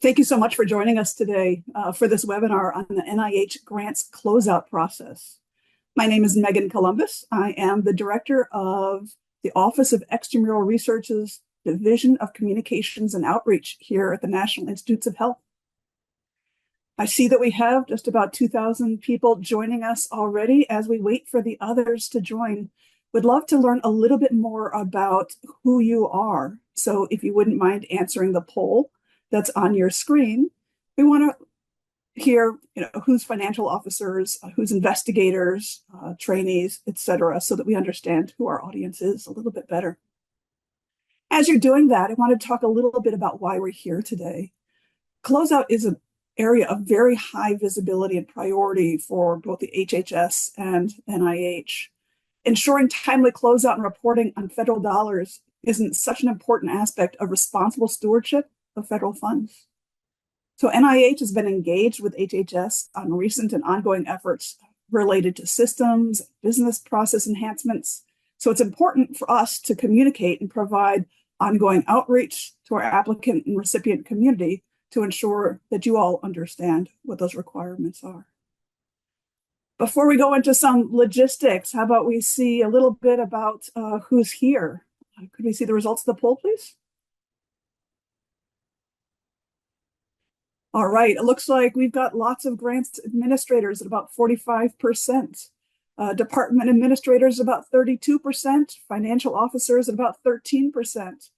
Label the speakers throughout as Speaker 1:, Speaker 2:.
Speaker 1: Thank you so much for joining us today for this webinar on the NIH grants closeout process. My name is Megan Columbus. I am the director of the Office of Extramural Research's Division of Communications and Outreach here at the National Institutes of Health. I see that we have just about 2,000 people joining us already. As we wait for the others to join, would love to learn a little bit more about who you are. So if you wouldn't mind answering the poll that's on your screen, we want to hear, who's financial officers, who's investigators, trainees, etc., so that we understand who our audience is a little bit better. As you're doing that, I want to talk a little bit about why we're here today. Closeout is an area of very high visibility and priority for both the HHS and NIH. Ensuring timely closeout and reporting on federal dollars isn't such an important aspect of responsible stewardship of federal funds. So NIH has been engaged with HHS on recent and ongoing efforts related to systems, business process enhancements. So it's important for us to communicate and provide ongoing outreach to our applicant and recipient community to ensure that you all understand what those requirements are. Before we go into some logistics, how about we see a little bit about who's here? Could we see the results of the poll, please? All right, it looks like we've got lots of grants administrators at about 45%. Department administrators about 32%, financial officers at about 13%.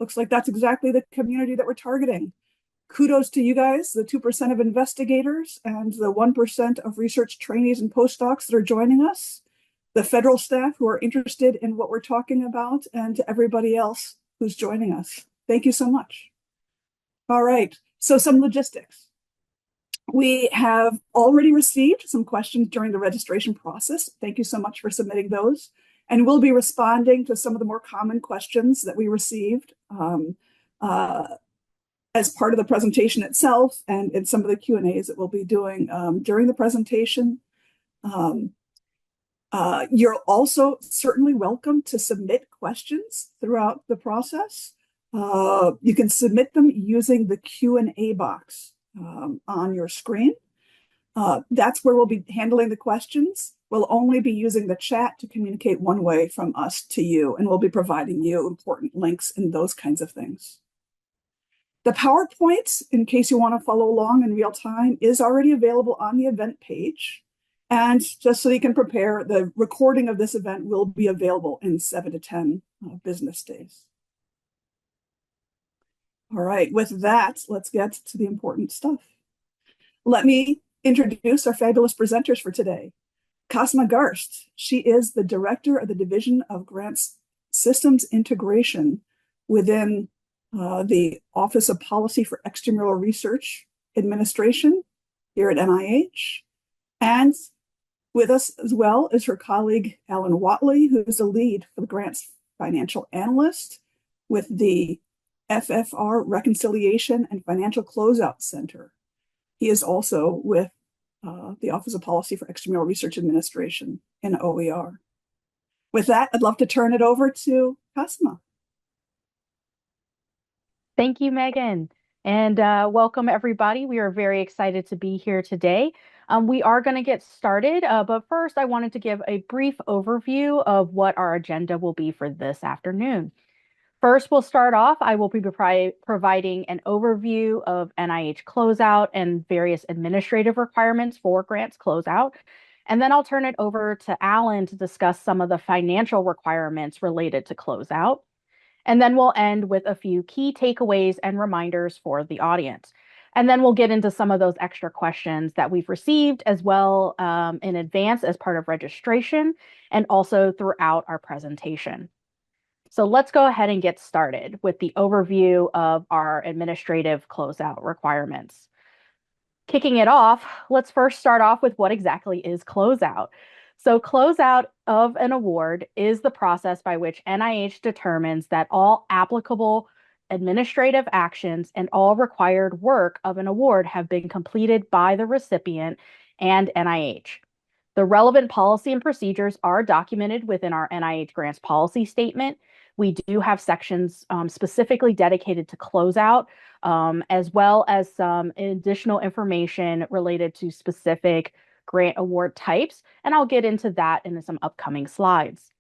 Speaker 1: Looks like that's exactly the community that we're targeting. Kudos to you guys, the 2% of investigators and the 1% of research trainees and postdocs that are joining us, the federal staff who are interested in what we're talking about, and to everybody else who's joining us. Thank you so much. All right, so some logistics. We have already received some questions during the registration process. Thank you so much for submitting those. And we'll be responding to some of the more common questions that we received as part of the presentation itself and in some of the Q&As that we'll be doing during the presentation. You're also certainly welcome to submit questions throughout the process. You can submit them using the Q&A box on your screen. That's where we'll be handling the questions. We'll only be using the chat to communicate one way from us to you, and we'll be providing you important links and those kinds of things. The PowerPoint, in case you want to follow along in real time, is already available on the event page. And just so you can prepare, the recording of this event will be available in 7 to 10 business days. All right, with that, let's get to the important stuff. Let me introduce our fabulous presenters for today. Cosima Garst, she is the director of the Division of Grants Systems Integration within the Office of Policy for Extramural Research Administration here at NIH. And with us as well is her colleague, Alan Watley, who is the lead for the grants financial analyst with the FFR Reconciliation and Financial Closeout Center. He is also with the Office of Policy for Extramural Research Administration in OER. With that, I'd love to turn it over to Cosima.
Speaker 2: Thank you, Megan, and welcome everybody. We are very excited to be here today. We are going to get started, but first I wanted to give a brief overview of what our agenda will be for this afternoon. First, we'll start off. I will be providing an overview of NIH closeout and various administrative requirements for grants closeout. And then I'll turn it over to Alan to discuss some of the financial requirements related to closeout. And then we'll end with a few key takeaways and reminders for the audience. And then we'll get into some of those extra questions that we've received as well in advance as part of registration and also throughout our presentation. So let's go ahead and get started with the overview of our administrative closeout requirements. Kicking it off, let's first start off with what exactly is closeout. So closeout of an award is the process by which NIH determines that all applicable administrative actions and all required work of an award have been completed by the recipient and NIH. The relevant policy and procedures are documented within our NIH grants policy statement, We do have sections specifically dedicated to closeout, as well as some additional information related to specific grant award types. And I'll get into that in some upcoming slides.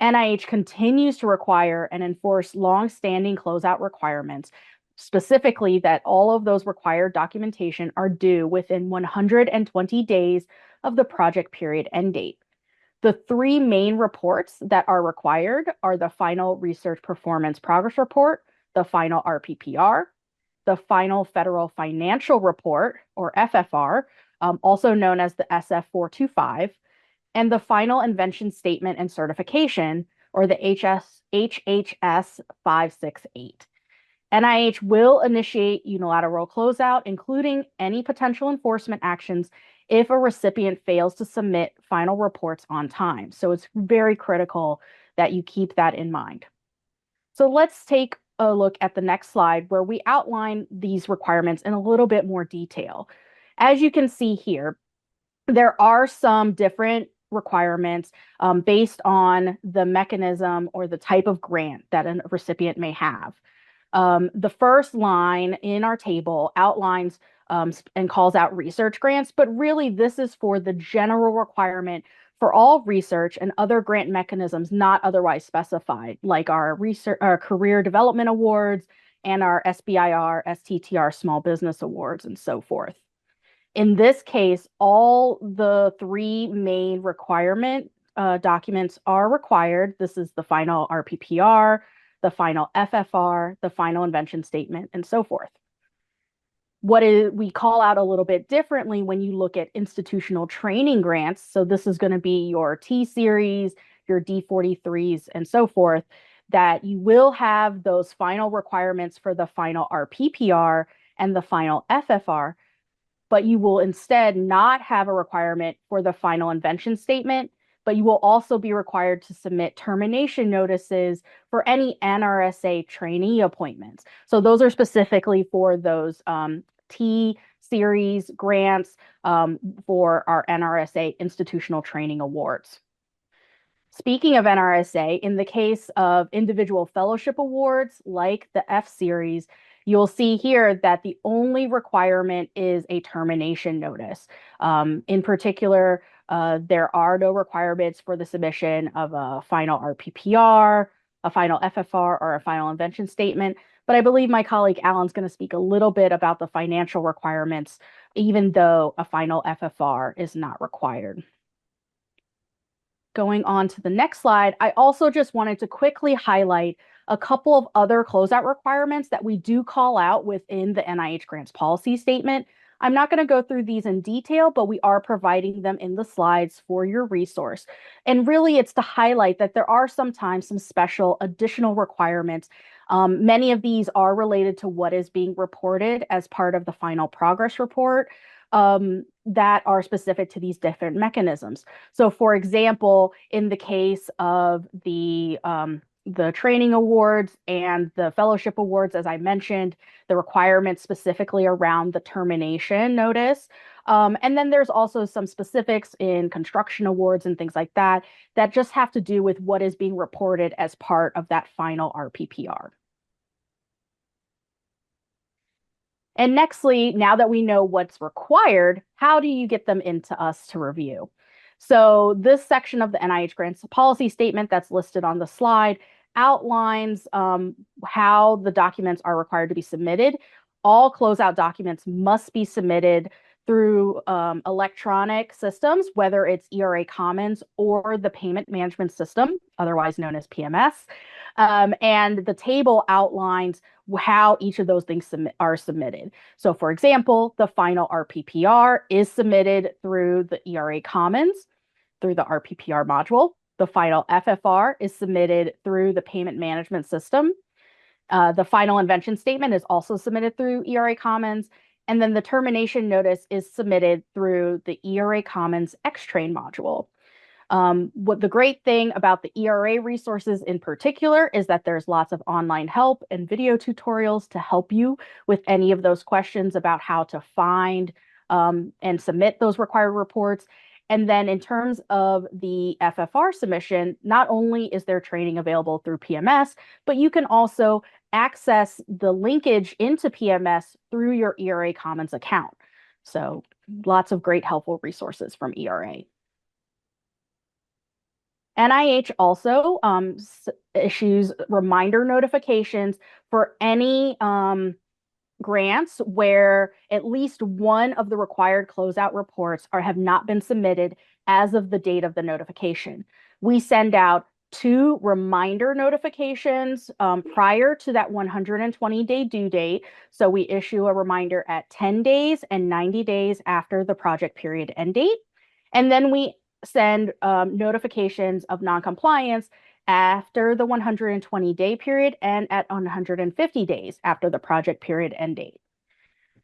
Speaker 2: NIH continues to require and enforce long-standing closeout requirements, specifically that all of those required documentation are due within 120 days of the project period end date. The three main reports that are required are the final Research Performance Progress Report, the final RPPR, the final Federal Financial Report, or FFR, also known as the SF425, and the final Invention Statement and Certification, or the HHS 568. NIH will initiate unilateral closeout, including any potential enforcement actions if a recipient fails to submit final reports on time. So it's very critical that you keep that in mind. So let's take a look at the next slide where we outline these requirements in a little bit more detail. As you can see here, there are some different requirements based on the mechanism or the type of grant that a recipient may have. The first line in our table outlines and calls out research grants, but really this is for the general requirement for all research and other grant mechanisms not otherwise specified, like our career development awards and our SBIR, STTR small business awards, and so forth. In this case, all the three main requirement documents are required. This is the final RPPR, the final FFR, the final invention statement, and so forth. We call out a little bit differently when you look at institutional training grants. So this is going to be your T series, your D43s, and so forth, that you will have those final requirements for the final RPPR and the final FFR, but you will instead not have a requirement for the final invention statement, but you will also be required to submit termination notices for any NRSA trainee appointments. So those are specifically for those T series grants for our NRSA institutional training awards. Speaking of NRSA, in the case of individual fellowship awards like the F series, you'll see here that the only requirement is a termination notice. In particular, there are no requirements for the submission of a final RPPR, a final FFR, or a final invention statement. But I believe my colleague Alan's going to speak a little bit about the financial requirements, even though a final FFR is not required. Going on to the next slide, I also just wanted to quickly highlight a couple of other closeout requirements that we do call out within the NIH grants policy statement. I'm not going to go through these in detail, but we are providing them in the slides for your resource. And really, it's to highlight that there are sometimes some special additional requirements. Many of these are related to what is being reported as part of the final progress report that are specific to these different mechanisms. So, for example, in the case of the training awards and the fellowship awards, as I mentioned, the requirements specifically around the termination notice. And then there's also some specifics in construction awards and things like that that just have to do with what is being reported as part of that final RPPR. And nextly, now that we know what's required, how do you get them into us to review? So this section of the NIH grants policy statement that's listed on the slide outlines how the documents are required to be submitted. All closeout documents must be submitted through electronic systems, whether it's ERA Commons or the payment management system, otherwise known as PMS. And the table outlines how each of those things are submitted. So for example, the final RPPR is submitted through the ERA Commons, through the RPPR module. The final FFR is submitted through the payment management system. The final invention statement is also submitted through ERA Commons. And then the termination notice is submitted through the ERA Commons Xtrain module. What the great thing about the ERA resources in particular is that there's lots of online help and video tutorials to help you with any of those questions about how to find and submit those required reports. And then in terms of the FFR submission, not only is there training available through PMS, but you can also access the linkage into PMS through your ERA Commons account. So lots of great helpful resources from ERA. NIH also issues reminder notifications for any grants where at least one of the required closeout reports have not been submitted as of the date of the notification. We send out 2 reminder notifications prior to that 120-day due date. So we issue a reminder at 10 days and 90 days after the project period end date. And then we send notifications of noncompliance after the 120-day period and at 150 days after the project period end date.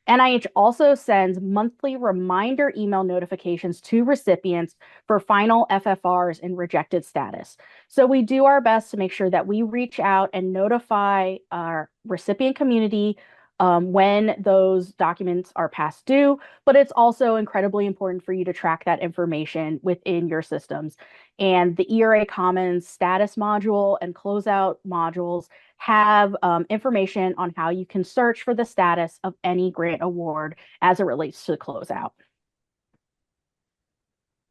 Speaker 2: NIH also sends monthly reminder email notifications to recipients for final FFRs in rejected status. So we do our best to make sure that we reach out and notify our recipient community when those documents are past due, but it's also incredibly important for you to track that information within your systems. And the ERA Commons status module and closeout modules have information on how you can search for the status of any grant award as it relates to the closeout.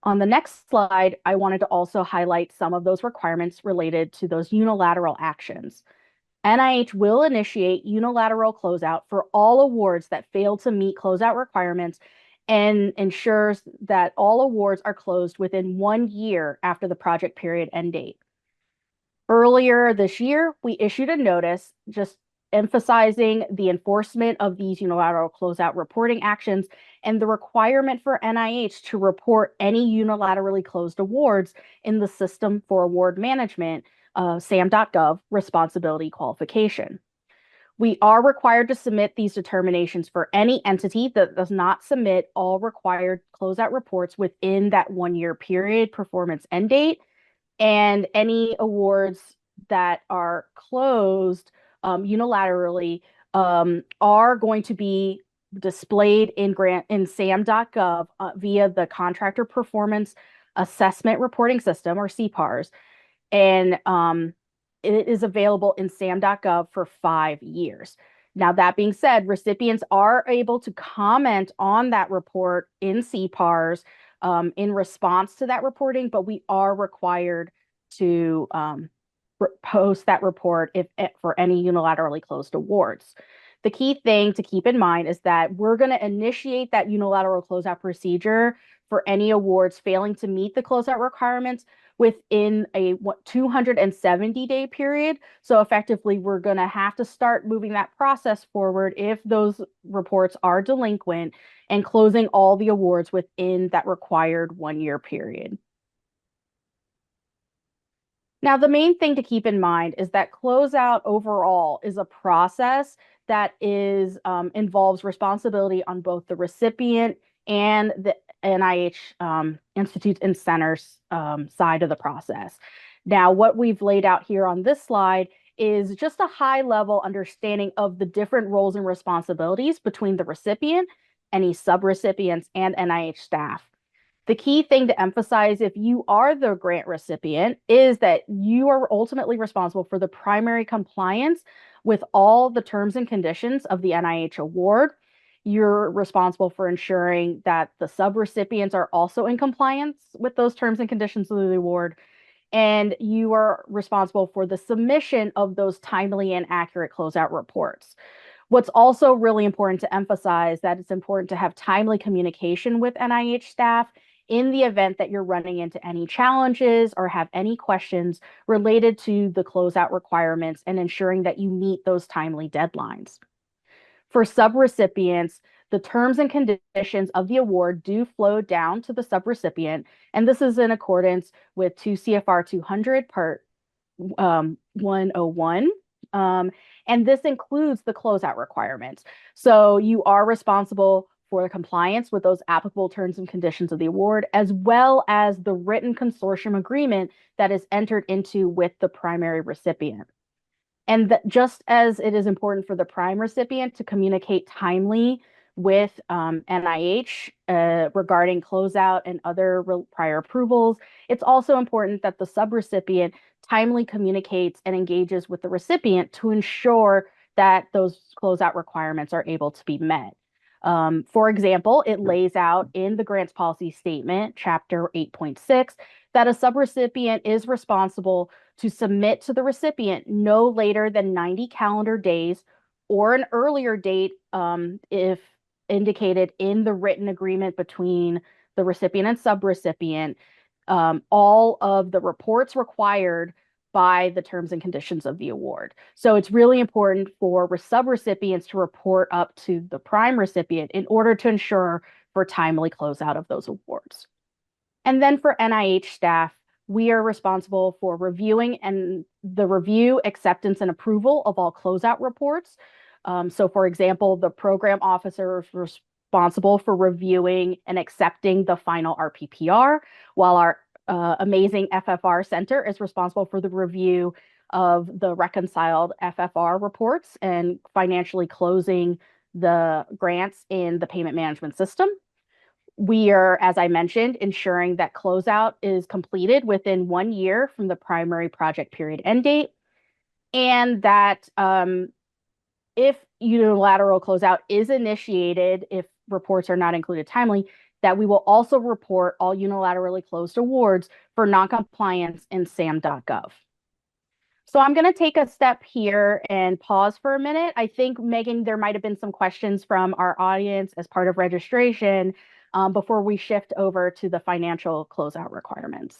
Speaker 2: On the next slide, I wanted to also highlight some of those requirements related to those unilateral actions. NIH will initiate unilateral closeout for all awards that fail to meet closeout requirements and ensures that all awards are closed within 1 year after the project period end date. Earlier this year, we issued a notice just emphasizing the enforcement of these unilateral closeout reporting actions and the requirement for NIH to report any unilaterally closed awards in the System for Award Management, SAM.gov responsibility qualification. We are required to submit these determinations for any entity that does not submit all required closeout reports within that 1-year period performance end date, and any awards that are closed unilaterally are going to be displayed in SAM.gov via the Contractor Performance Assessment Reporting System, or CPARS. And it is available in SAM.gov for 5 years. Now, that being said, recipients are able to comment on that report in CPARS in response to that reporting, but we are required to post that report for any unilaterally closed awards. The key thing to keep in mind is that we're going to initiate that unilateral closeout procedure for any awards failing to meet the closeout requirements within a 270-day period. So effectively, we're going to have to start moving that process forward if those reports are delinquent and closing all the awards within that required 1-year period. Now, the main thing to keep in mind is that closeout overall is a process that involves responsibility on both the recipient and the NIH Institutes and Centers side of the process. Now, what we've laid out here on this slide is just a high-level understanding of the different roles and responsibilities between the recipient, any subrecipients, and NIH staff. The key thing to emphasize if you are the grant recipient is that you are ultimately responsible for the primary compliance with all the terms and conditions of the NIH award. You're responsible for ensuring that the subrecipients are also in compliance with those terms and conditions of the award. And you are responsible for the submission of those timely and accurate closeout reports. What's also really important to emphasize that it's important to have timely communication with NIH staff in the event that you're running into any challenges or have any questions related to the closeout requirements and ensuring that you meet those timely deadlines. For subrecipients, the terms and conditions of the award do flow down to the subrecipient, and this is in accordance with 2 CFR 200 Part 101. And this includes the closeout requirements. So you are responsible for compliance with those applicable terms and conditions of the award, as well as the written consortium agreement that is entered into with the primary recipient. And just as it is important for the prime recipient to communicate timely with NIH regarding closeout and other prior approvals. It's also important that the subrecipient timely communicates and engages with the recipient to ensure that those closeout requirements are able to be met. For example, it lays out in the grants policy statement, chapter 8.6, that a subrecipient is responsible to submit to the recipient no later than 90 calendar days or an earlier date if indicated in the written agreement between the recipient and subrecipient, all of the reports required by the terms and conditions of the award. So it's really important for subrecipients to report up to the prime recipient in order to ensure for timely closeout of those awards. And then for NIH staff, we are responsible for reviewing and the review, acceptance, and approval of all closeout reports. So for example, the program officer is responsible for reviewing and accepting the final RPPR, while our amazing FFR Center is responsible for the review of the reconciled FFR reports and financially closing the grants in the payment management system. We are, as I mentioned, ensuring that closeout is completed within 1 year from the primary project period end date, and that if unilateral closeout is initiated, if reports are not included timely, that we will also report all unilaterally closed awards for noncompliance in SAM.gov. So I'm going to take a step here and pause for a minute. I think, Megan, there might have been some questions from our audience as part of registration before we shift over to the financial closeout requirements.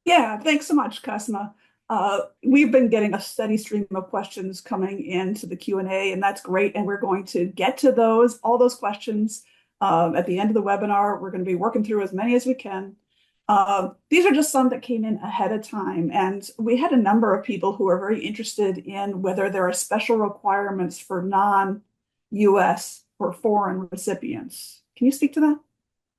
Speaker 1: Yeah, thanks so much, Cosima. We've been getting a steady stream of questions coming into the Q&A, and that's great. And we're going to get to all those questions at the end of the webinar. We're going to be working through as many as we can. These are just some that came in ahead of time, and we had a number of people who are very interested in whether there are special requirements for non-US or foreign recipients. Can you speak to that?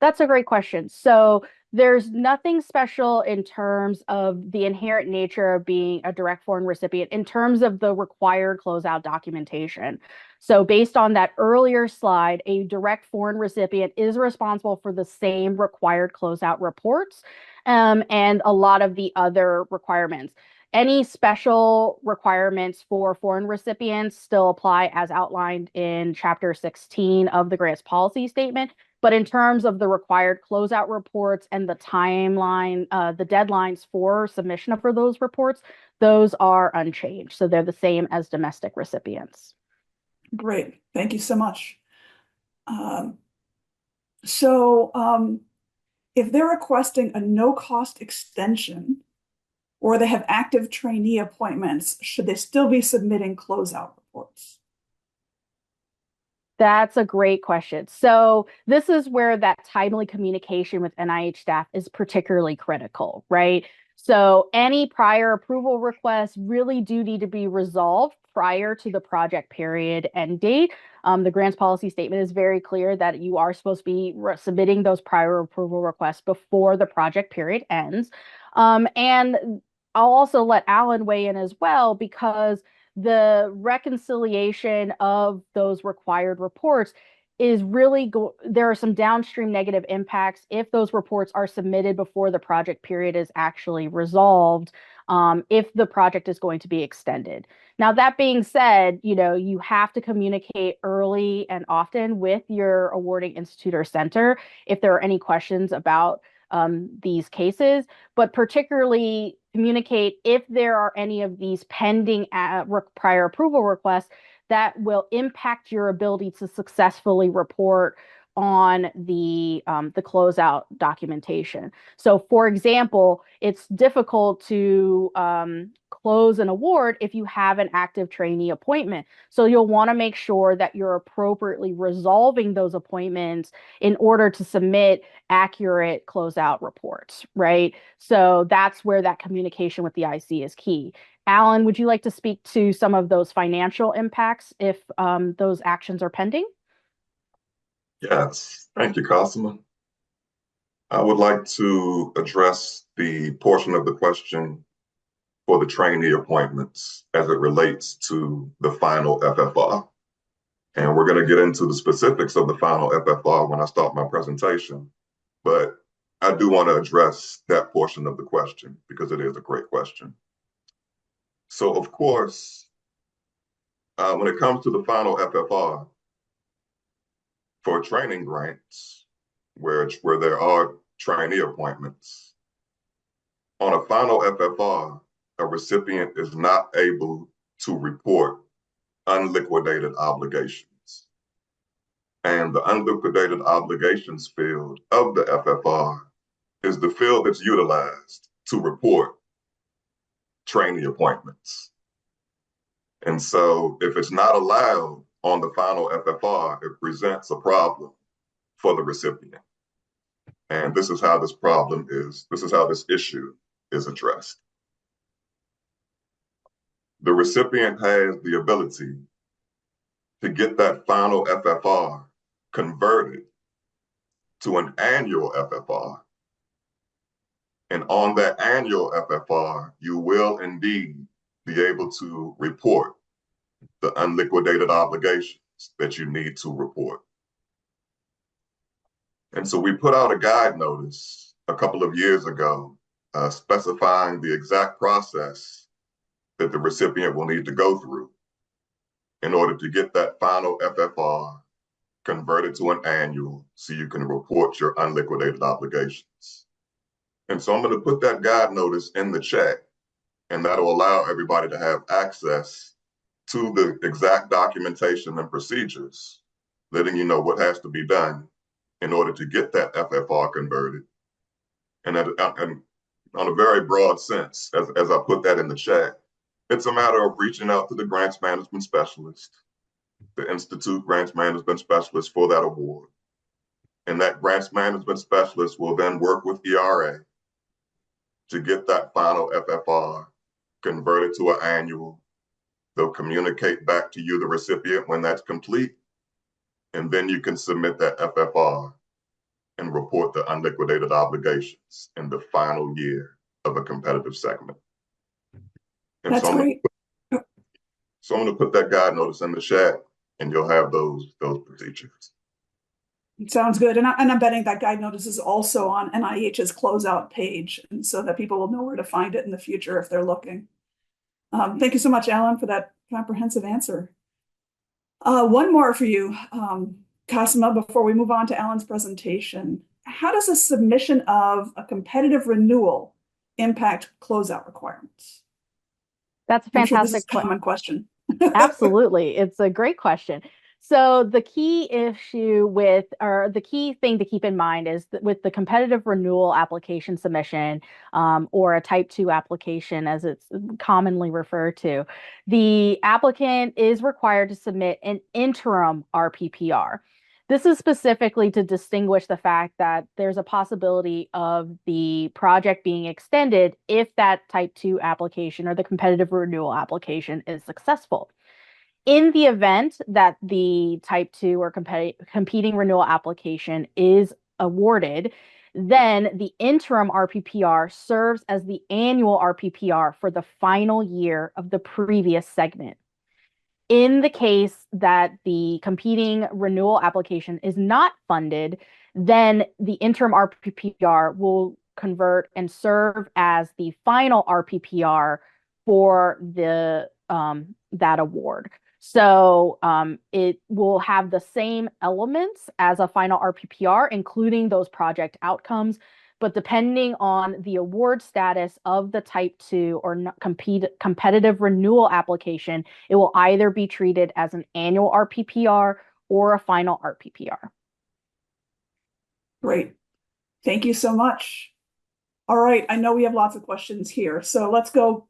Speaker 2: That's a great question. So there's nothing special in terms of the inherent nature of being a direct foreign recipient in terms of the required closeout documentation. So based on that earlier slide, a direct foreign recipient is responsible for the same required closeout reports and a lot of the other requirements. Any special requirements for foreign recipients still apply as outlined in Chapter 16 of the grants policy statement. But in terms of the required closeout reports and the timeline, the deadlines for submission for those reports, those are unchanged. So they're the same as domestic recipients.
Speaker 1: Great. Thank you so much. So if they're requesting a no-cost extension or they have active trainee appointments, should they still be submitting closeout reports?
Speaker 2: That's a great question. So this is where that timely communication with NIH staff is particularly critical, right? So any prior approval requests really do need to be resolved prior to the project period end date. The grants policy statement is very clear that you are supposed to be submitting those prior approval requests before the project period ends. And I'll also let Alan weigh in as well, because the reconciliation of those required reports is really there are some downstream negative impacts if those reports are submitted before the project period is actually resolved, if the project is going to be extended. Now, that being said, you have to communicate early and often with your awarding institute or center if there are any questions about these cases, but particularly communicate if there are any of these pending prior approval requests that will impact your ability to successfully report on the closeout documentation. So, for example, it's difficult to close an award if you have an active trainee appointment. So you'll want to make sure that you're appropriately resolving those appointments in order to submit accurate closeout reports, right? So that's where that communication with the IC is key. Alan, would you like to speak to some of those financial impacts if those actions are pending?
Speaker 3: Yes, thank you, Cosima. I would like to address the portion of the question for the trainee appointments as it relates to the final FFR. And we're going to get into the specifics of the final FFR when I start my presentation. But I do want to address that portion of the question because it is a great question. So, of course, when it comes to the final FFR for training grants, where there are trainee appointments, on a final FFR, a recipient is not able to report unliquidated obligations. And the unliquidated obligations field of the FFR is the field that's utilized to report trainee appointments. And so if it's not allowed on the final FFR, it presents a problem for the recipient. And this is how this issue is addressed. The recipient has the ability to get that final FFR converted to an annual FFR. And on that annual FFR, you will indeed be able to report the unliquidated obligations that you need to report. And so we put out a guide notice a couple of years ago specifying the exact process that the recipient will need to go through in order to get that final FFR converted to an annual so you can report your unliquidated obligations. And so I'm going to put that guide notice in the chat, and that'll allow everybody to have access to the exact documentation and procedures, letting you know what has to be done in order to get that FFR converted. And on a very broad sense, as I put that in the chat, it's a matter of reaching out to the grants management specialist, the Institute grants management specialist for that award. And that grants management specialist will then work with ERA to get that final FFR converted to an annual. They'll communicate back to you, the recipient, when that's complete. And then you can submit that FFR and report the unliquidated obligations in the final year of a competitive segment. And
Speaker 1: That's great.
Speaker 3: So I'm going to put that guide notice in the chat, and you'll have those procedures.
Speaker 1: Sounds good. And I'm betting that guide notice is also on NIH's Closeout page, and so that people will know where to find it in the future if they're looking. Thank you so much, Alan, for that comprehensive answer. One more for you, Cosima, before we move on to Alan's presentation. How does a submission of a competitive renewal impact closeout requirements?
Speaker 2: That's a fantastic
Speaker 1: I'm sure this is a common question.
Speaker 2: Absolutely. It's a great question. So the key issue with, or the key thing to keep in mind is that with the competitive renewal application submission, or a type 2 application as it's commonly referred to, the applicant is required to submit an interim RPPR. This is specifically to distinguish the fact that there's a possibility of the project being extended if that type 2 application or the competitive renewal application is successful. In the event that the type 2 or competing renewal application is awarded, then the interim RPPR serves as the annual RPPR for the final year of the previous segment. In the case that the competing renewal application is not funded, then the interim RPPR will convert and serve as the final RPPR for the that award. So it will have the same elements as a final RPPR, including those project outcomes, but depending on the award status of the type 2 or competitive renewal application, it will either be treated as an annual RPPR or a final RPPR.
Speaker 1: Great. Thank you so much. All right, I know we have lots of questions here, so let's go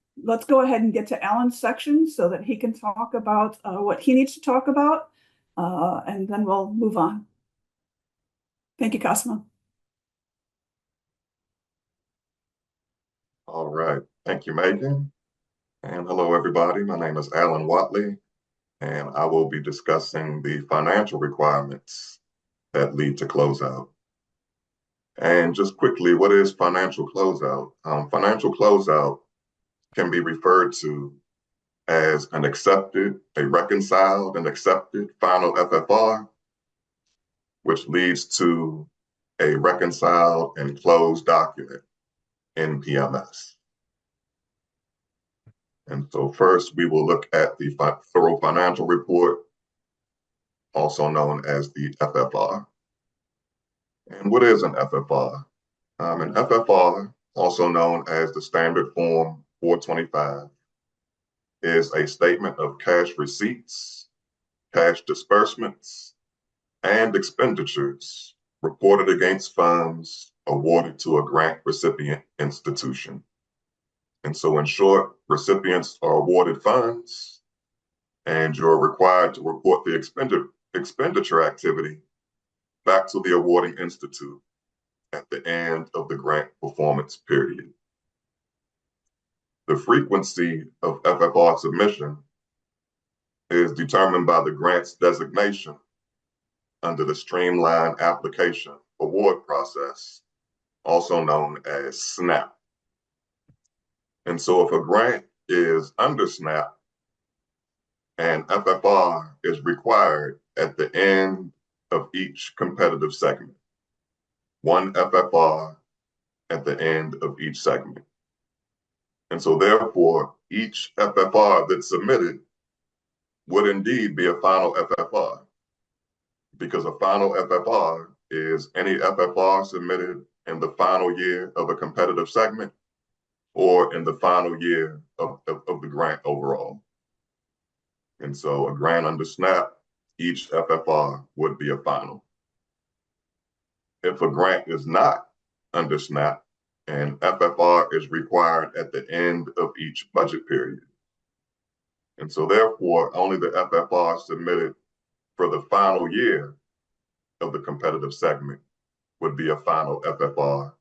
Speaker 1: ahead and get to Alan's section so that he can talk about what he needs to talk about, and then we'll move on. Thank you, Cosima.
Speaker 3: All right. Thank you, Megan. And hello, everybody. My name is Alan Watley, and I will be discussing the financial requirements that lead to closeout. And just quickly, what is financial closeout? Financial closeout can be referred to as a reconciled and accepted final FFR, which leads to a reconciled and closed document in PMS. And so first we will look at the thorough financial report, also known as the FFR. And what is an FFR? An FFR, also known as the Standard Form 425, is a statement of cash receipts, cash disbursements, and expenditures reported against funds awarded to a grant recipient institution. And so in short, recipients are awarded funds and you're required to report the expenditure activity back to the awarding institute at the end of the grant performance period. The frequency of FFR submission is determined by the grant's designation under the Streamlined Application Award Process, also known as SNAP. And so if a grant is under SNAP, an FFR is required at the end of each competitive segment. One FFR at the end of each segment. And so therefore, each FFR that's submitted would indeed be a final FFR, because a final FFR is any FFR submitted in the final year of a competitive segment or in the final year of the grant overall. And so a grant under SNAP, each FFR would be a final. If a grant is not under SNAP, an FFR is required at the end of each budget period. And so therefore, only the FFR submitted for the final year of the competitive segment would be a final FFR.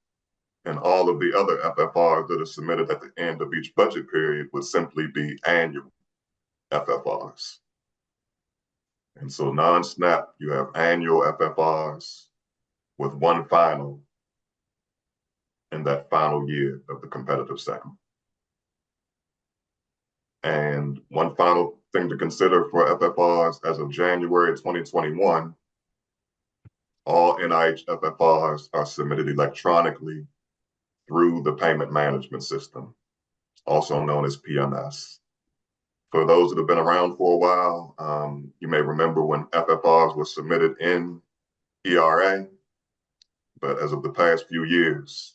Speaker 3: And all of the other FFRs that are submitted at the end of each budget period would simply be annual FFRs. And so non-SNAP, you have annual FFRs with one final in that final year of the competitive segment. And one final thing to consider for FFRs, as of January 2021, all NIH FFRs are submitted electronically through the payment management system, also known as PMS. For those that have been around for a while, you may remember when FFRs were submitted in ERA, but as of the past few years,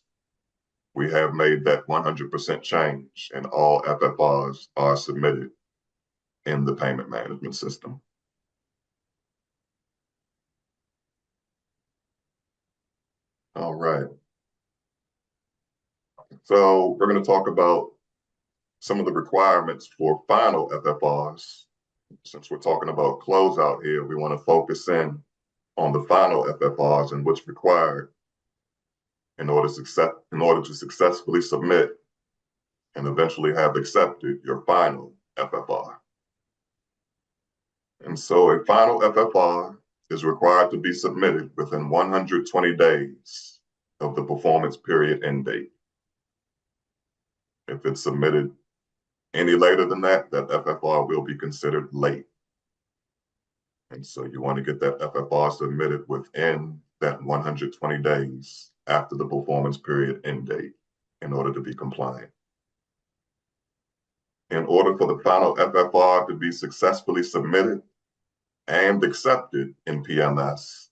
Speaker 3: we have made that 100% change, and all FFRs are submitted in the payment management system. All right. So we're going to talk about some of the requirements for final FFRs. Since we're talking about closeout here, we want to focus in on the final FFRs and what's required in order to successfully submit and eventually have accepted your final FFR. And so a final FFR is required to be submitted within 120 days of the performance period end date. If it's submitted any later than that, that FFR will be considered late. And so you want to get that FFR submitted within that 120 days after the performance period end date in order to be compliant. In order for the final FFR to be successfully submitted and accepted in PMS,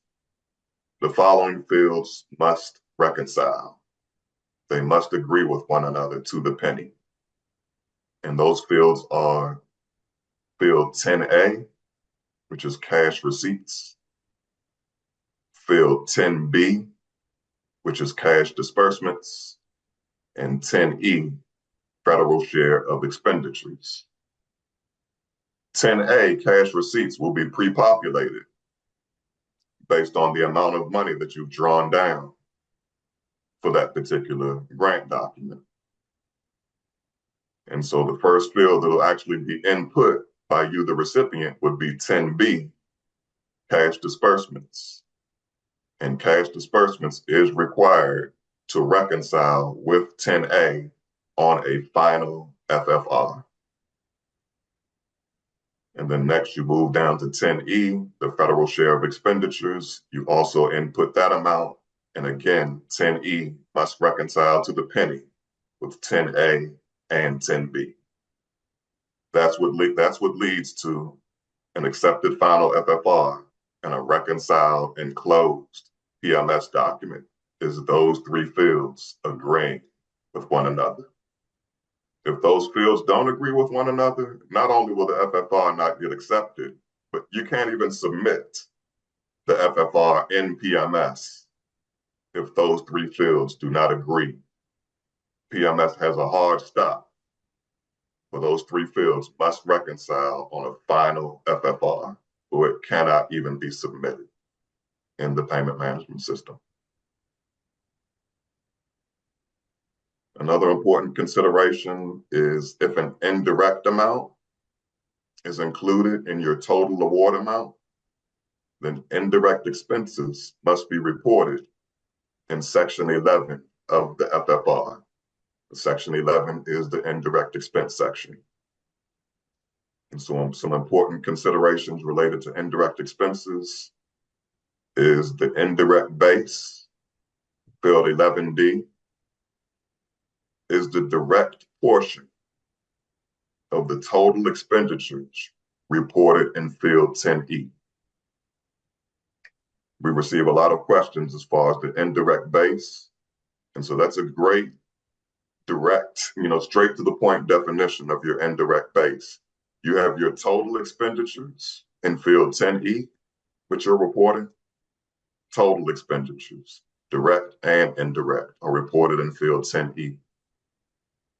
Speaker 3: the following fields must reconcile. They must agree with one another to the penny. And those fields are field 10A, which is cash receipts, field 10B, which is cash disbursements, and 10E, federal share of expenditures. 10A, cash receipts, will be pre-populated based on the amount of money that you've drawn down for that particular grant document. And so the first field that will actually be input by you, the recipient, would be 10B, cash disbursements. And cash disbursements is required to reconcile with 10A on a final FFR. And then next you move down to 10E, the federal share of expenditures. You also input that amount. And again, 10E must reconcile to the penny with 10A and 10B. That's what leads to an accepted final FFR and a reconciled and closed PMS document is those three fields agreeing with one another. If those fields don't agree with one another, not only will the FFR not get accepted, but you can't even submit the FFR in PMS if those three fields do not agree. PMS has a hard stop, but those three fields must reconcile on a final FFR, or it cannot even be submitted in the payment management system. Another important consideration is if an indirect amount is included in your total award amount, then indirect expenses must be reported in Section 11 of the FFR. Section 11 is the indirect expense section. And so some important considerations related to indirect expenses is the indirect base, field 11D, is the direct portion of the total expenditures reported in field 10E. We receive a lot of questions as far as the indirect base. And so that's a great direct, straight to the point definition of your indirect base. You have your total expenditures in field 10E, which you're reporting. Total expenditures, direct and indirect, are reported in field 10E.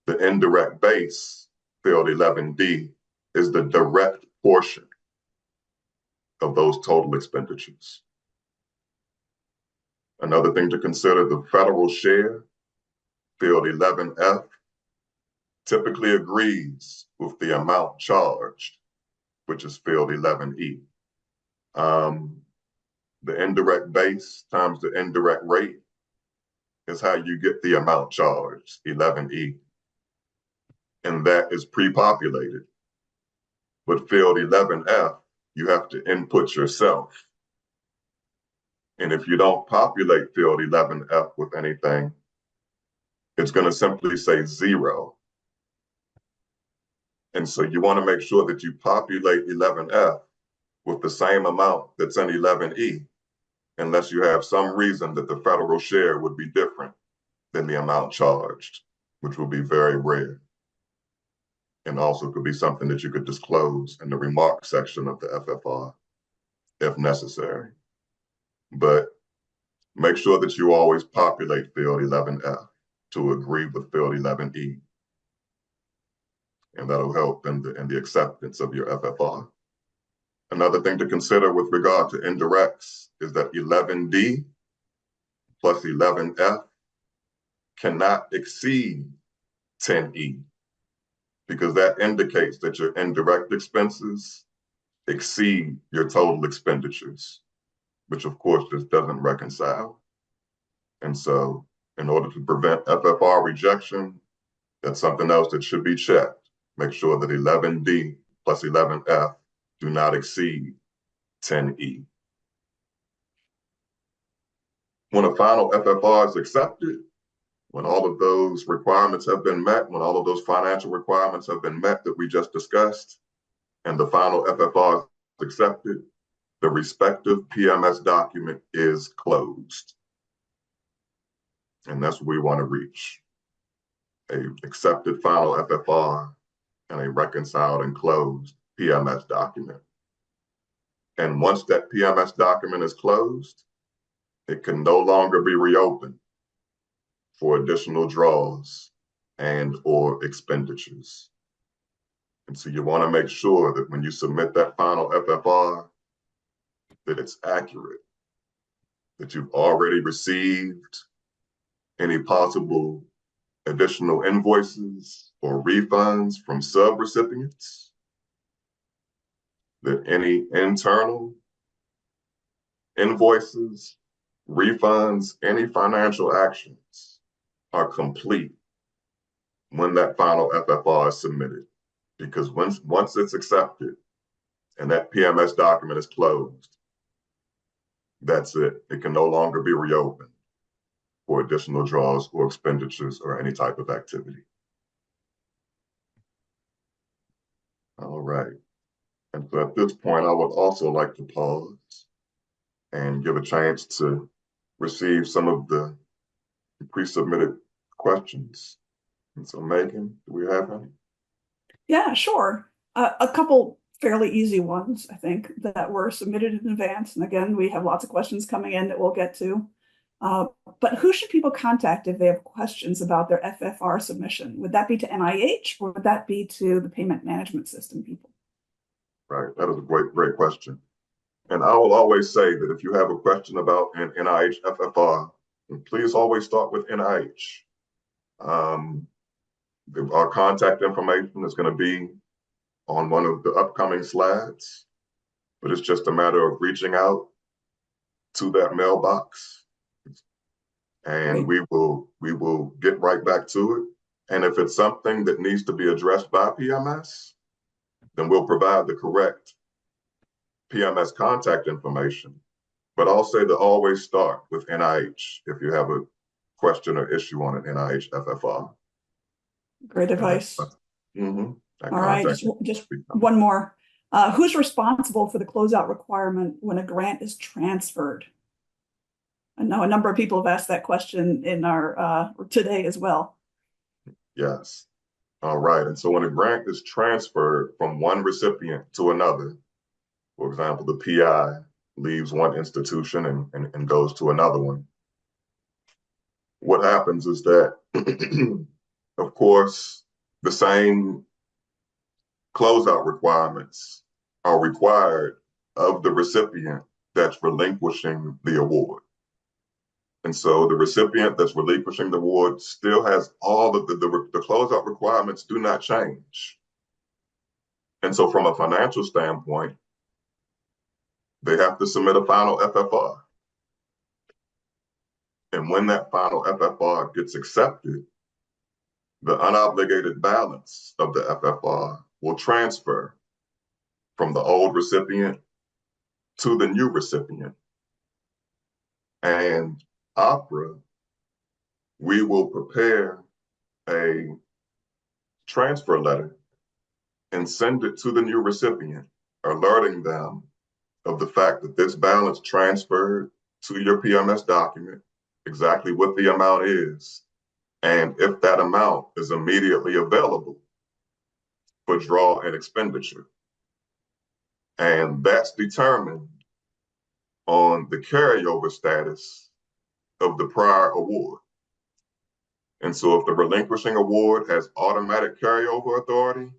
Speaker 3: The indirect base, field 11D, is the direct portion of those total expenditures. Another thing to consider, the federal share, field 11F, typically agrees with the amount charged, which is field 11E. The indirect base times the indirect rate is how you get the amount charged, 11E. And that is pre-populated. But field 11F, you have to input yourself. And if you don't populate field 11F with anything, it's going to simply say 0. And so you want to make sure that you populate 11F with the same amount that's in 11E, unless you have some reason that the federal share would be different than the amount charged, which will be very rare. And also could be something that you could disclose in the remarks section of the FFR if necessary. But make sure that you always populate field 11F to agree with field 11E. And that'll help in the acceptance of your FFR. Another thing to consider with regard to indirects is that 11D plus 11F cannot exceed 10E, because that indicates that your indirect expenses exceed your total expenditures, which of course just doesn't reconcile. And so in order to prevent FFR rejection, that's something else that should be checked. Make sure that 11D plus 11F do not exceed 10E. When a final FFR is accepted, when all of those requirements have been met, when all of those financial requirements have been met that we just discussed, and the final FFR is accepted, the respective PMS document is closed. And that's what we want to reach: an accepted final FFR and a reconciled and closed PMS document. And once that PMS document is closed, it can no longer be reopened for additional draws and or expenditures. And so you want to make sure that when you submit that final FFR, that it's accurate, that you've already received any possible additional invoices or refunds from sub-recipients, that any internal invoices, refunds, any financial actions are complete when that final FFR is submitted. Because once it's accepted, and that PMS document is closed, that's it. It can no longer be reopened for additional draws or expenditures or any type of activity. All right. And so at this point, I would also like to pause and give a chance to receive some of the pre-submitted questions. And so Megan, do we have any?
Speaker 1: Yeah, sure. A couple fairly easy ones, I think, that were submitted in advance. And again, we have lots of questions coming in that we'll get to. But who should people contact if they have questions about their FFR submission? Would that be to NIH or would that be to the payment management system people?
Speaker 3: Right, that is a great question. And I will always say that if you have a question about an NIH FFR, please always start with NIH. Our contact information is going to be on one of the upcoming slides, but it's just a matter of reaching out to that mailbox, and we will get right back to it. And if it's something that needs to be addressed by PMS, then we'll provide the correct PMS contact information. But I'll say to always start with NIH if you have a question or issue on an NIH FFR.
Speaker 1: Great advice.
Speaker 3: Mm-hmm.
Speaker 1: All right, just one more. Who's responsible for the closeout requirement when a grant is transferred? I know a number of people have asked that question in our today as well.
Speaker 3: Yes. All right. And so when a grant is transferred from one recipient to another, for example, the PI leaves one institution and goes to another one, what happens is that, of course, the same closeout requirements are required of the recipient that's relinquishing the award. And so the recipient that's relinquishing the award still has all of the closeout requirements do not change. And so from a financial standpoint, they have to submit a final FFR. And when that final FFR gets accepted, the unobligated balance of the FFR will transfer from the old recipient to the new recipient. And Opera, we will prepare a transfer letter and send it to the new recipient, alerting them of the fact that this balance transferred to your PMS document, exactly what the amount is, and if that amount is immediately available for draw and expenditure. And that's determined on the carryover status of the prior award. And so if the relinquishing award has automatic carryover authority,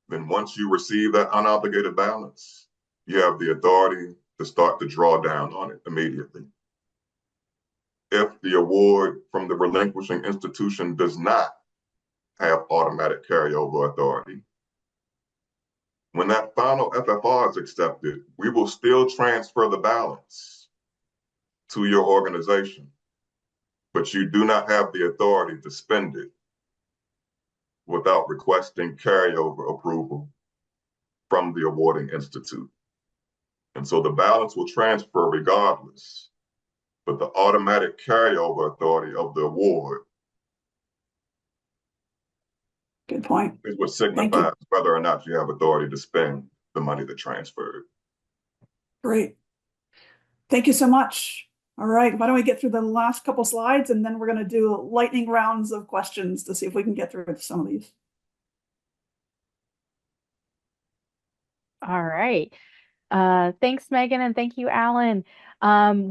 Speaker 3: then once you receive that unobligated balance, you have the authority to start to draw down on it immediately. If the award from the relinquishing institution does not have automatic carryover authority, when that final FFR is accepted, we will still transfer the balance to your organization, but you do not have the authority to spend it without requesting carryover approval from the awarding institute. And so the balance will transfer regardless, but the automatic carryover authority of the award
Speaker 1: Good point.
Speaker 3: is what signifies whether or not you have authority to spend the money that transferred.
Speaker 1: Great. Thank you so much. All right, why don't we get through the last couple slides and then we're going to do lightning rounds of questions to see if we can get through some of these.
Speaker 2: All right. Thanks, Megan, and thank you, Alan.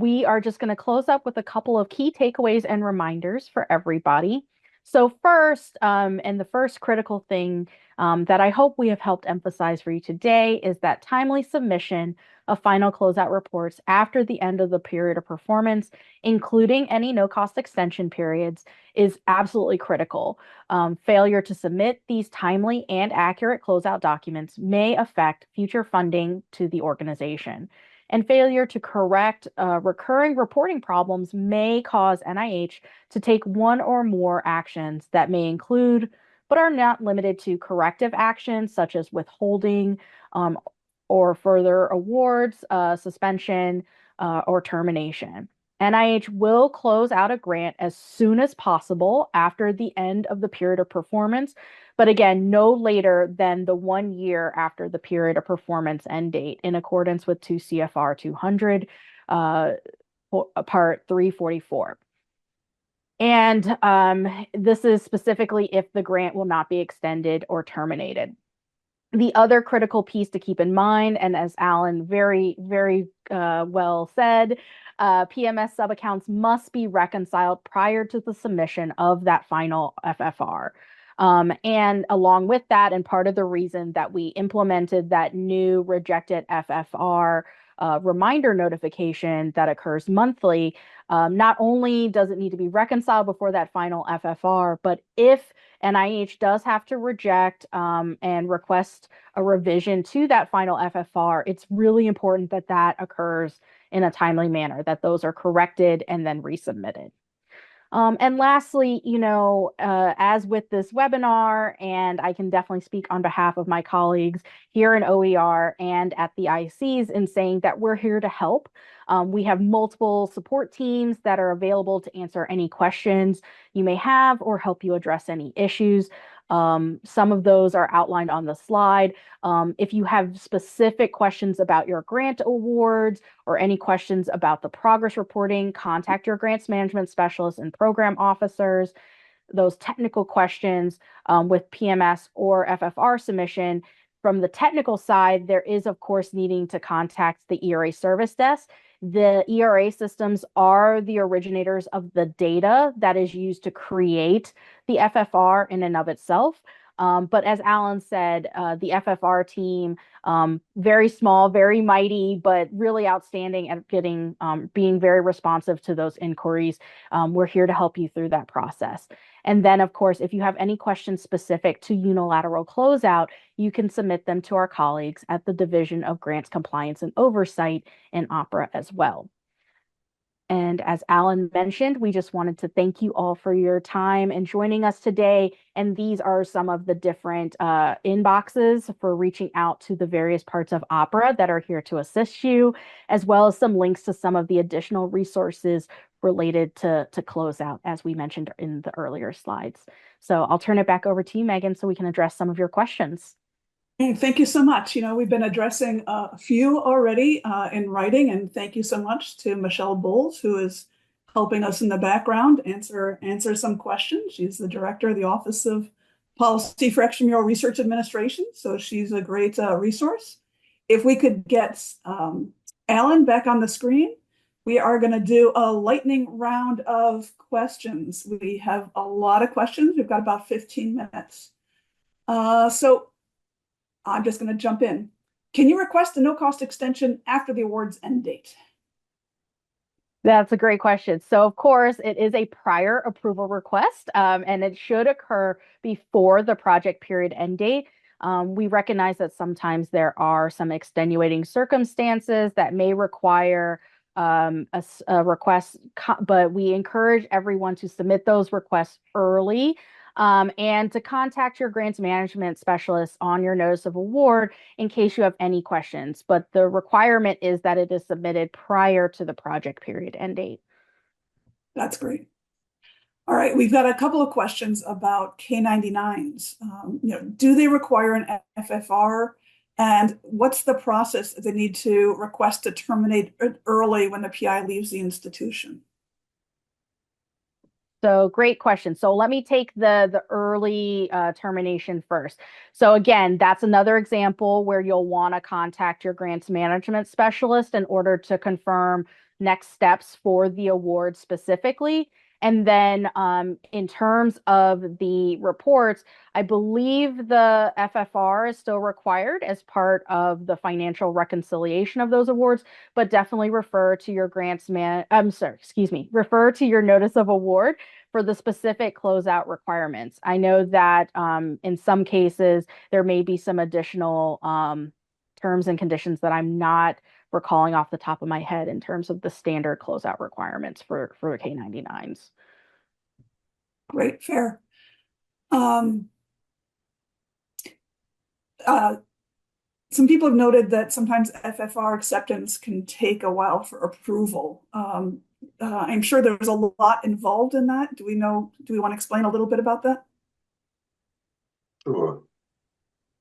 Speaker 2: We are just going to close up with a couple of key takeaways and reminders for everybody. So first, and the first critical thing that I hope we have helped emphasize for you today is that timely submission of final closeout reports after the end of the period of performance, including any no-cost extension periods, is absolutely critical. Failure to submit these timely and accurate closeout documents may affect future funding to the organization. And failure to correct recurring reporting problems may cause NIH to take one or more actions that may include, but are not limited to, corrective actions such as withholding or further awards, suspension, or termination. NIH will close out a grant as soon as possible after the end of the period of performance, but again, no later than the 1 year after the period of performance end date in accordance with 2 CFR 200, Part 344. And this is specifically if the grant will not be extended or terminated. The other critical piece to keep in mind, and as Alan very, very well said, PMS subaccounts must be reconciled prior to the submission of that final FFR. And along with that, and part of the reason that we implemented that new rejected FFR reminder notification that occurs monthly, not only does it need to be reconciled before that final FFR, but if NIH does have to reject and request a revision to that final FFR, it's really important that that occurs in a timely manner, that those are corrected and then resubmitted. And lastly, as with this webinar, and I can definitely speak on behalf of my colleagues here in OER and at the ICs in saying that we're here to help. We have multiple support teams that are available to answer any questions you may have or help you address any issues. Some of those are outlined on the slide. If you have specific questions about your grant awards or any questions about the progress reporting, contact your grants management specialists and program officers. Those technical questions with PMS or FFR submission. From the technical side, there is, of course, needing to contact the ERA service desk. The ERA systems are the originators of the data that is used to create the FFR in and of itself. But as Alan said, the FFR team, very small, very mighty, but really outstanding at being very responsive to those inquiries. We're here to help you through that process. And then, of course, if you have any questions specific to unilateral closeout, you can submit them to our colleagues at the Division of Grants Compliance and Oversight in OPERA as well. And as Alan mentioned, we just wanted to thank you all for your time and joining us today. And these are some of the different inboxes for reaching out to the various parts of OPERA that are here to assist you, as well as some links to some of the additional resources related to Closeout, as we mentioned in the earlier slides. So I'll turn it back over to you, Megan, so we can address some of your questions.
Speaker 1: Hey, thank you so much. We've been addressing a few already in writing, and thank you so much to Michelle Bowles, who is helping us in the background answer some questions. She's the director of the Office of Policy for Extramural Research Administration, so she's a great resource. If we could get Alan back on the screen, we are going to do a lightning round of questions. We have a lot of questions. We've got about 15 minutes. So I'm just going to jump in. Can you request a no-cost extension after the award's end date?
Speaker 2: That's a great question. So, of course, it is a prior approval request, and it should occur before the project period end date. We recognize that sometimes there are some extenuating circumstances that may require a request, but we encourage everyone to submit those requests early. And to contact your grants management specialist on your notice of award in case you have any questions. But the requirement is that it is submitted prior to the project period end date.
Speaker 1: That's great. All right, we've got a couple of questions about K-99s. Do they require an FFR? And what's the process they need to request to terminate early when the PI leaves the institution?
Speaker 2: So great question. So let me take the early termination first. So again, that's another example where you'll want to contact your grants management specialist in order to confirm next steps for the award specifically. And then in terms of the reports, I believe the FFR is still required as part of the financial reconciliation of those awards, but definitely refer to your refer to your notice of award for the specific closeout requirements. I know that in some cases, there may be some additional terms and conditions that I'm not recalling off the top of my head in terms of the standard closeout requirements for K-99s.
Speaker 1: Great, fair. some people have noted that sometimes FFR acceptance can take a while for approval. I'm sure there's a lot involved in that. Do we want to explain a little bit about that?
Speaker 3: Sure.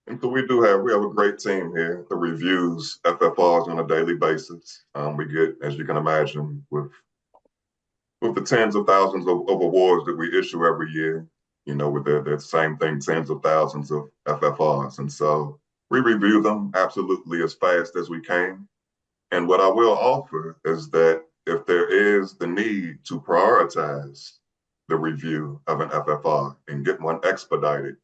Speaker 3: And so we have a great team here that reviews FFRs on a daily basis. We get, as you can imagine, with the tens of thousands of awards that we issue every year, with the same thing, tens of thousands of FFRs. And so we review them absolutely as fast as we can. And what I will offer is that if there is the need to prioritize the review of an FFR and get one expedited,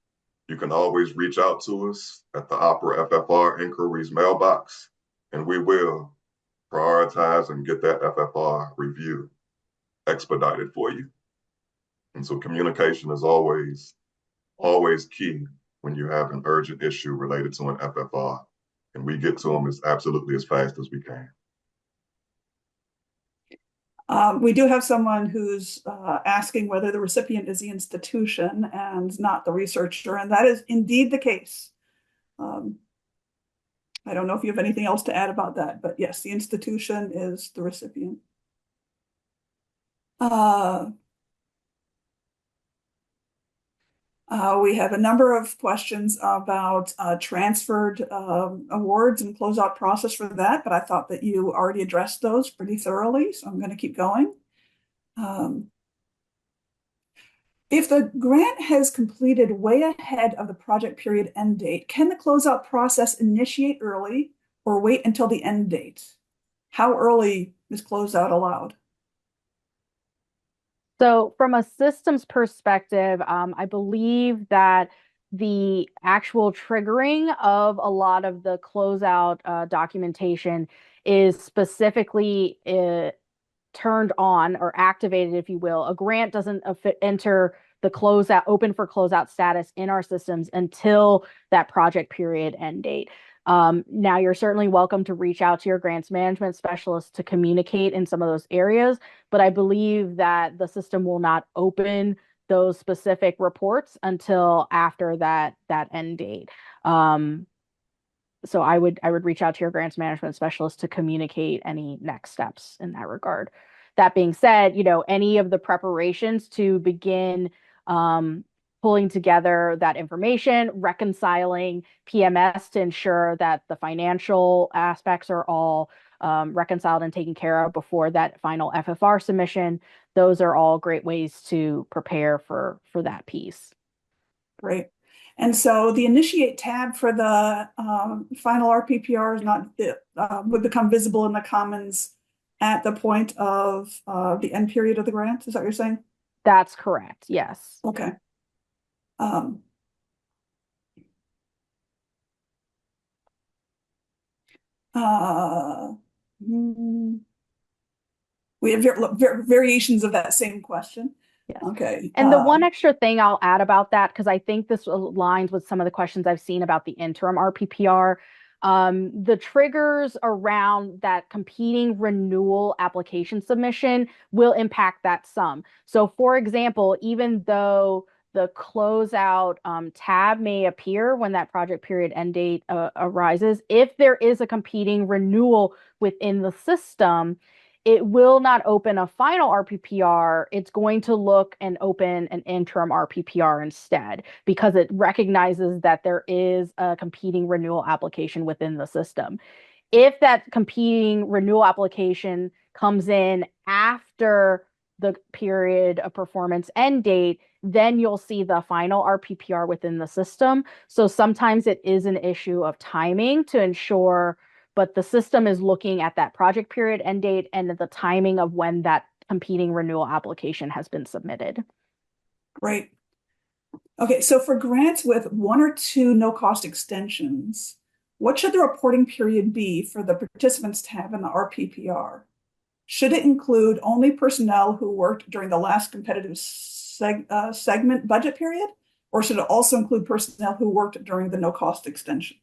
Speaker 3: you can always reach out to us at the Opera FFR Inquiries mailbox, and we will prioritize and get that FFR review expedited for you. And so communication is always key when you have an urgent issue related to an FFR, and we get to them as fast as we can.
Speaker 1: We do have someone who's asking whether the recipient is the institution and not the researcher, and that is indeed the case. I don't know if you have anything else to add about that, but yes, the institution is the recipient. We have a number of questions about transferred awards and closeout process for that, but I thought that you already addressed those pretty thoroughly, so I'm going to keep going. If the grant has completed way ahead of the project period end date, can the closeout process initiate early or wait until the end date? How early is closeout allowed?
Speaker 2: So from a systems perspective, I believe that the actual triggering of a lot of the closeout documentation is specifically turned on or activated, if you will. A grant doesn't enter the closeout, open for closeout status in our systems until that project period end date. Now, you're certainly welcome to reach out to your grants management specialist to communicate in some of those areas, but I believe that the system will not open those specific reports until after that end date. So I would reach out to your grants management specialist to communicate any next steps in that regard. That being said, any of the preparations to begin pulling together that information, reconciling PMS to ensure that the financial aspects are all reconciled and taken care of before that final FFR submission. Those are all great ways to prepare for that piece.
Speaker 1: Great. And so the initiate tab for the final RPPR is not would become visible in the Commons at the point of the end period of the grant. Is that what you're saying?
Speaker 2: That's correct. Yes.
Speaker 1: Okay. We have variations of that same question.
Speaker 2: Yes.
Speaker 1: Okay.
Speaker 2: And the one extra thing I'll add about that, because I think this aligns with some of the questions I've seen about the interim RPPR, the triggers around that competing renewal application submission will impact that sum. So for example, even though the closeout tab may appear when that project period end date arises, if there is a competing renewal within the system, it will not open a final RPPR. It's going to look and open an interim RPPR instead, because it recognizes that there is a competing renewal application within the system. If that competing renewal application comes in after the period of performance end date, then you'll see the final RPPR within the system. So sometimes it is an issue of timing to ensure, but the system is looking at that project period end date and the timing of when that competing renewal application has been submitted.
Speaker 1: Great. Okay, so for grants with 1 or 2 no-cost extensions, what should the reporting period be for the participants tab in the RPPR? Should it include only personnel who worked during the last competitive segment budget period, or should it also include personnel who worked during the no-cost extension?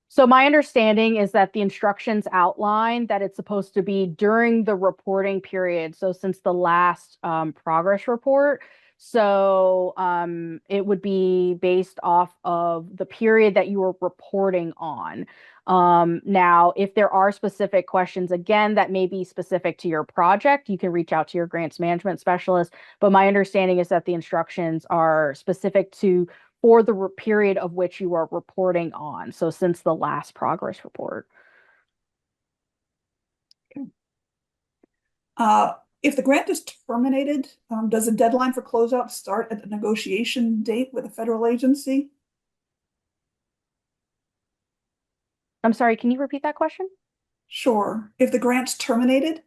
Speaker 2: So my understanding is that the instructions outline that it's supposed to be during the reporting period. So since the last progress report. So it would be based off of the period that you were reporting on. Now, if there are specific questions, again, that may be specific to your project, you can reach out to your grants management specialist. But my understanding is that the instructions are specific to for the period of which you are reporting on. So since the last progress report.
Speaker 1: If the grant is terminated, does the deadline for closeout start at the negotiation date with a federal agency?
Speaker 2: I'm sorry, can you repeat that question?
Speaker 1: Sure. If the grant's terminated,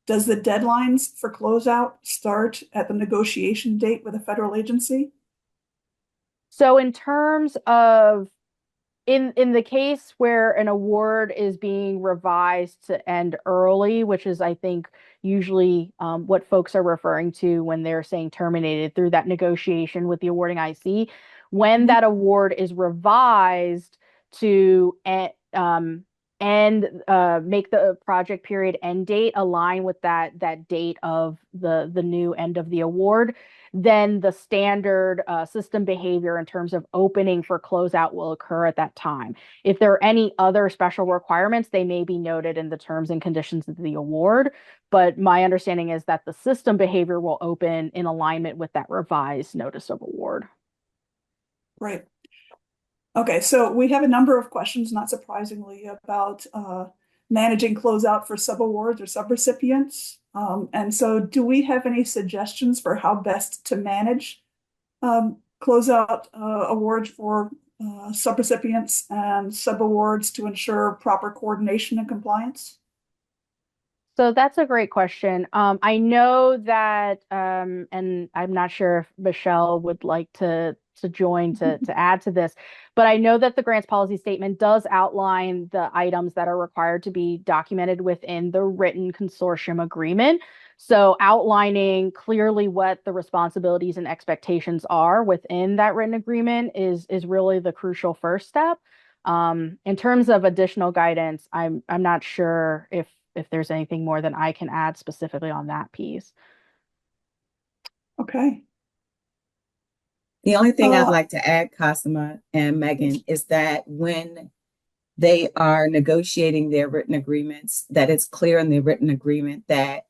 Speaker 1: does the deadlines for closeout start at the negotiation date with a federal agency?
Speaker 2: So in terms of in the case where an award is being revised to end early, which is I think usually what folks are referring to when they're saying terminated through that negotiation with the awarding IC, when that award is revised to make the project period end date align with that date of the new end of the award, then the standard system behavior in terms of opening for closeout will occur at that time. If there are any other special requirements, they may be noted in the terms and conditions of the award. But my understanding is that the system behavior will open in alignment with that revised notice of award.
Speaker 1: Right. Okay, so we have a number of questions, not surprisingly, about managing closeout for subawards or subrecipients. And so do we have any suggestions for how best to manage closeout awards for subrecipients and subawards to ensure proper coordination and compliance?
Speaker 2: So that's a great question. I know that, and I'm not sure if Michelle would like to join to add to this, but I know that the grants policy statement does outline the items that are required to be documented within the written consortium agreement. So outlining clearly what the responsibilities and expectations are within that written agreement is really the crucial first step. In terms of additional guidance, I'm not sure if there's anything more than I can add specifically on that piece.
Speaker 1: Okay.
Speaker 4: The only thing I'd like to add, Cosima and Megan, is that when they are negotiating their written agreements, that it's clear in the written agreement that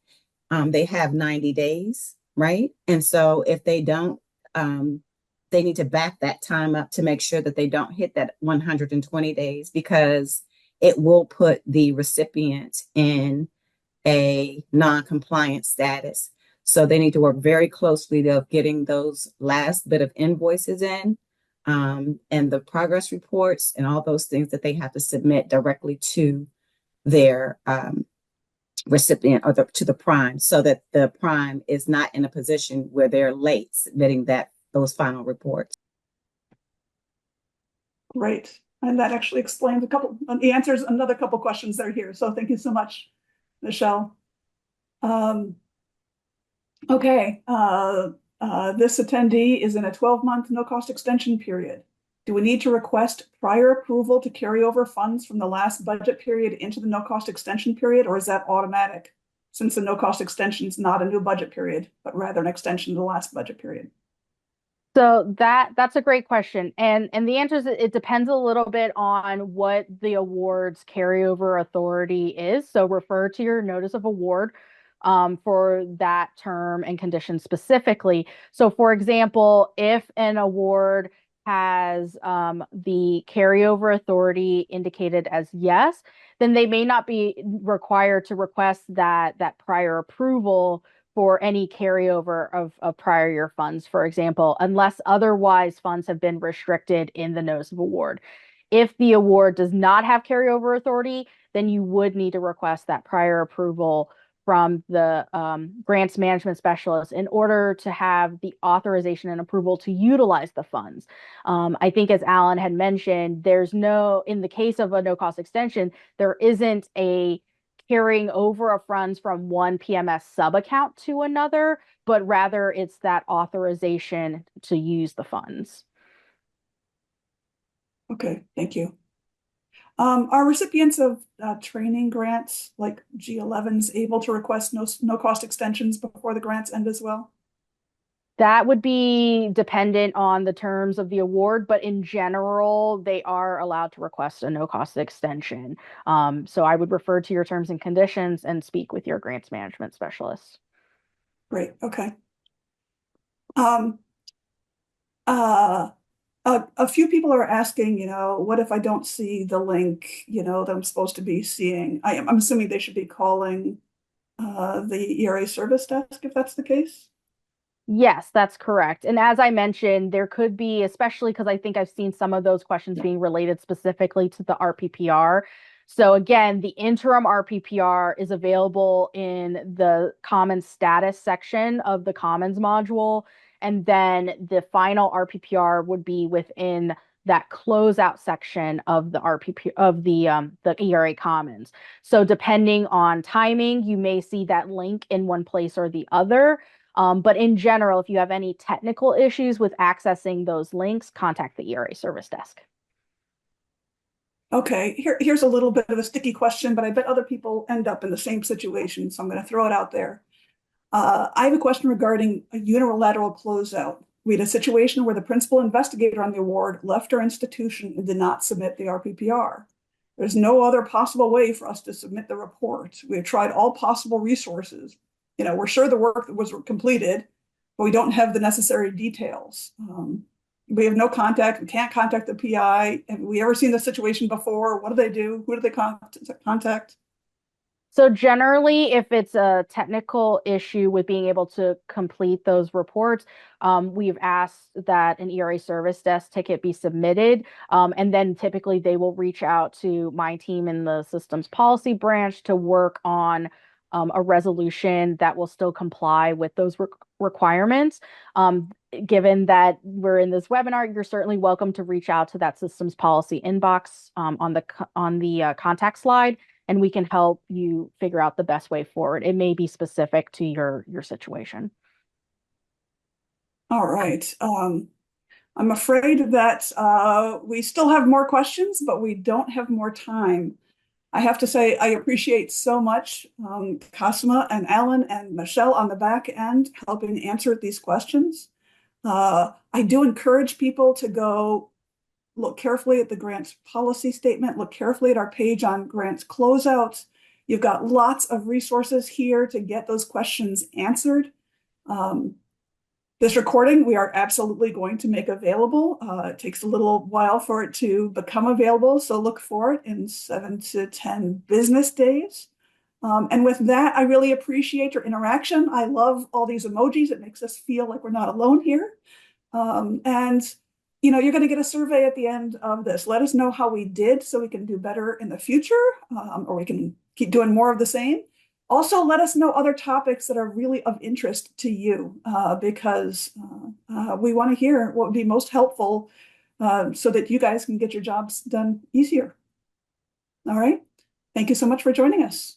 Speaker 4: they have 90 days, right? And so if they don't, they need to back that time up to make sure that they don't hit that 120 days, because it will put the recipient in a non-compliant status. So they need to work very closely to getting those last bit of invoices in, and the progress reports and all those things that they have to submit directly to their recipient or to the prime, so that the prime is not in a position where they're late submitting those final reports.
Speaker 1: Great. And that actually explains the answers another couple questions that are here. So thank you so much, Michelle. Okay, this attendee is in a 12-month no-cost extension period. Do we need to request prior approval to carry over funds from the last budget period into the no-cost extension period, or is that automatic, since the no-cost extension is not a new budget period, but rather an extension to the last budget period?
Speaker 2: So that's a great question. And the answer is it depends a little bit on what the award's carryover authority is. So refer to your notice of award for that term and condition specifically. So for example, if an award has the carryover authority indicated as yes, then they may not be required to request that prior approval for any carryover of prior year funds, for example, unless otherwise funds have been restricted in the notice of award. If the award does not have carryover authority, then you would need to request that prior approval from the grants management specialist in order to have the authorization and approval to utilize the funds. I think as Alan had mentioned, in the case of a no-cost extension, there isn't a carrying over of funds from one PMS sub-account to another, but rather it's that authorization to use the funds.
Speaker 1: Okay, thank you. Are recipients of training grants like G11s able to request no cost extensions before the grants end as well?
Speaker 2: That would be dependent on the terms of the award, but in general, they are allowed to request a no-cost extension. So I would refer to your terms and conditions and speak with your grants management specialist.
Speaker 1: Great. Okay. Um, uh, a few people are asking, what if I don't see the link, that I'm supposed to be seeing? I'm assuming they should be calling the ERA service desk if that's the case.
Speaker 2: Yes, that's correct. And as I mentioned, there could be, especially because I think I've seen some of those questions being related specifically to the RPPR. So again, the interim RPPR is available in the Commons status section of the Commons module. And then the final RPPR would be within that closeout section of the RPP of the ERA Commons. So depending on timing, you may see that link in one place or the other. But in general, if you have any technical issues with accessing those links, contact the ERA service desk.
Speaker 1: Okay, here's a little bit of a sticky question, but I bet other people end up in the same situation, so I'm going to throw it out there. I have a question regarding a unilateral closeout. We had a situation where the principal investigator on the award left our institution and did not submit the RPPR. There's no other possible way for us to submit the report. We have tried all possible resources. We're sure the work was completed, but we don't have the necessary details. We have no contact. We can't contact the PI. Have we ever seen this situation before? What do they do? Who do they contact?
Speaker 2: So generally, if it's a technical issue with being able to complete those reports, we've asked that an ERA service desk ticket be submitted. And then typically they will reach out to my team in the systems policy branch to work on a resolution that will still comply with those requirements. Given that we're in this webinar, you're certainly welcome to reach out to that systems policy inbox on the contact slide, and we can help you figure out the best way forward. It may be specific to your situation.
Speaker 1: All right. I'm afraid that we still have more questions, but we don't have more time. I have to say, I appreciate so much Cosima and Alan and Michelle on the back end helping answer these questions. I do encourage people to go look carefully at the grants policy statement, look carefully at our page on grants closeouts. You've got lots of resources here to get those questions answered. This recording, we are absolutely going to make available. It takes a little while for it to become available, so look for it in 7 to 10 business days. And with that, I really appreciate your interaction. I love all these emojis. It makes us feel like we're not alone here. And you're going to get a survey at the end of this. Let us know how we did so we can do better in the future, or we can keep doing more of the same. Also, let us know other topics that are really of interest to you, because we want to hear what would be most helpful so that you guys can get your jobs done easier. All right. Thank you so much for joining us.